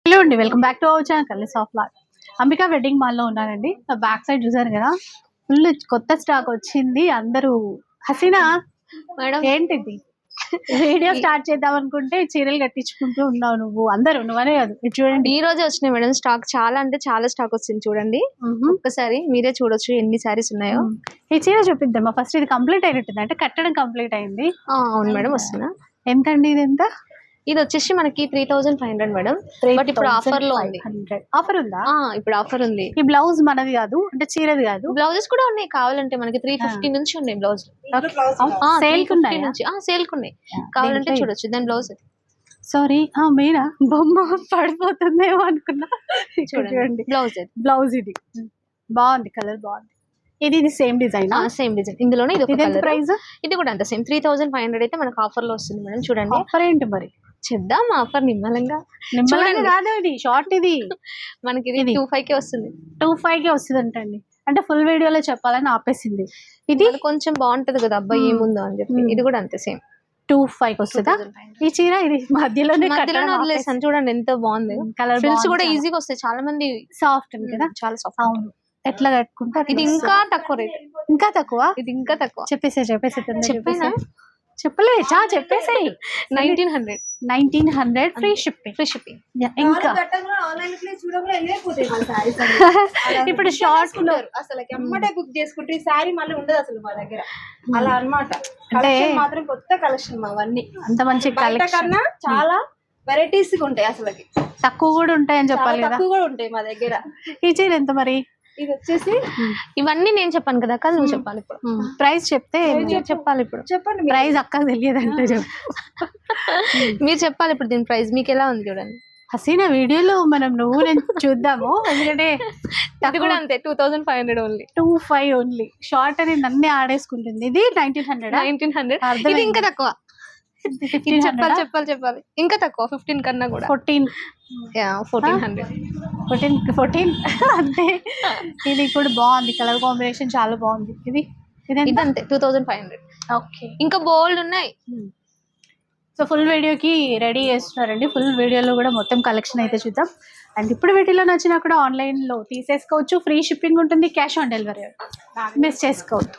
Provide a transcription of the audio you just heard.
Hello అండి, welcome back to our channel colours of life. Ambika wedding mall లో ఉన్నానండి. Back side చూసారు కదా, ఫుల్ కొత్త స్టాక్ వచ్చింది. అందరూ హసీనా మేడం ఏంటిది వీడియో స్టార్ట్ చేద్దాం అనుకుంటే చీరలు కట్టించుకుంటూ ఉన్నావు నువ్వు. అందరూ నువ్వనే కాదు, ఇది చూడండి. ఈ రోజే వచ్చినాయి మేడం స్టాక్, చాలా అంటే చాలా స్టాక్ వచ్చింది చూడండి. ఒక్కసారి మీరే చూడొచ్చు ఎన్ని సారీస్ ఉన్నాయో. ఈ చీర చూపిద్దామా ఫస్ట్? ఇది కంప్లీట్ అయినట్టుంది, అంటే కట్టడం కంప్లీట్ అయింది. అవును మేడం వస్తున్నా. ఎంతండి ఇది? ఎంత? ఇది వచ్చేసి మనకి 3500 మేడం. బట్ ఇప్పుడు ఆఫర్ లో ఉంది. ఆఫర్ ఉందా? ఇప్పుడు ఆఫర్ ఉంది. ఈ బ్లౌజ్ మనది కాదు, అంటే చీరది కాదు. బ్లౌజెస్ కూడా ఉన్నాయి కావాలంటే, మనకి 350 నుంచి ఉన్నాయి బ్లౌజ్. సేల్ నుంచి సేల్ కు ఉన్నాయి, కావాలంటే చూడొచ్చు. దాని బ్లౌజ్ సారీ మీరా బొమ్మ పడిపోతుందేమో అనుకున్నా. చూడండి బ్లౌజ్ ఇది బాగుంది, కలర్ బాగుంది. ఇది సేమ్ డిజైన్ ఇందులోనే ఇది ప్రైస్. ఇది కూడా అంత సేమ్ 3500 అయితే మనకు ఆఫర్ లో వస్తుంది మేడం. చూడండి ఆఫర్ ఏంటి మరి చెప్దాం. ఆఫర్ నిమ్మలంగా కాదు, ఇది షార్ట్. ఇది మనకి ఇది 25 కే వస్తుంది. 25 కే వస్తుంది అంటండి. అంటే ఫుల్ వీడియోలో చెప్పాలని ఆపేసింది. ఇది కొంచెం బాగుంటది కదా అబ్బాయి ఏముందో అని చెప్పి. ఇది కూడా అంతే సేమ్ 25 వస్తుందా? ఈ చీర ఇది మధ్యలోనే వదిలేసాను చూడండి, ఎంత బాగుంది. కలర్ ఫిల్స్ కూడా ఈజీగా వస్తాయి. చాలా మంది సాఫ్ట్ కదా, చాలా సాఫ్ట్. అవును, ఎట్లా కట్టుకుంటా. ఇది ఇంకా తక్కువ రేట్. ఇంకా తక్కువ? ఇది ఇంకా తక్కువ. చెప్పేసా చెప్పేనా? చెప్పలే చెప్పేసాయి. 1900 ఫ్రీ షిప్పింగ్. ఇంకా ఇప్పుడు షార్ట్ లో అసలు ఎమ్మటే బుక్ చేసుకుంటే ఈ సారీ మళ్ళీ ఉండదు అసలు మా దగ్గర. అలా అన్నమాట. అంటే మాత్రం కొత్త కలెక్షన్ అవన్నీ అంత మంచి కలెక్షన్ కన్నా చాలా వెరైటీస్ ఉంటాయి. అసలు తక్కువ కూడా ఉంటాయని చెప్పాలి కదా. తక్కువ కూడా ఉంటాయి మా దగ్గర. ఈ చీర ఎంత మరి? ఇది వచ్చేసి ఇవన్నీ నేను చెప్పాను కదా అక్క, నువ్వు చెప్పాలి ఇప్పుడు. ప్రైస్ చెప్తే చెప్పాలి ఇప్పుడు. చెప్పండి. ప్రైస్ అక్కకు తెలియదు అంటే చెప్పు. మీరు చెప్పాలి ఇప్పుడు దీని ప్రైస్ మీకు ఎలా ఉంది చూడండి. హసీనా వీడియోలో మనం నువ్వు నేను చూద్దాము, ఎందుకంటే అది కూడా అంతే 2500 ఓన్లీ. 25 ఓన్లీ. షార్ట్ అని నన్నే ఆడేసుకుంటుంది. ఇది 1900. ఇది ఇంకా తక్కువ. చెప్పాలి ఇంకా తక్కువ. 15 కన్నా కూడా 1400 అంటే. ఇది కూడా బాగుంది, కలర్ కాంబినేషన్ చాలా బాగుంది. ఇది అంతే 2500. ఓకే, ఇంకా బోల్డ్ ఉన్నాయి. సో ఫుల్ వీడియోకి రెడీ చేస్తున్నారండి. ఫుల్ వీడియోలో కూడా మొత్తం కలెక్షన్ అయితే చూద్దాం. అండ్ ఇప్పుడు వీటిలో నచ్చినా కూడా ఆన్లైన్లో తీసేసుకోవచ్చు. ఫ్రీ షిప్పింగ్ ఉంటుంది, క్యాష్ ఆన్ డెలివరీ మిస్ చేసుకోవద్దు.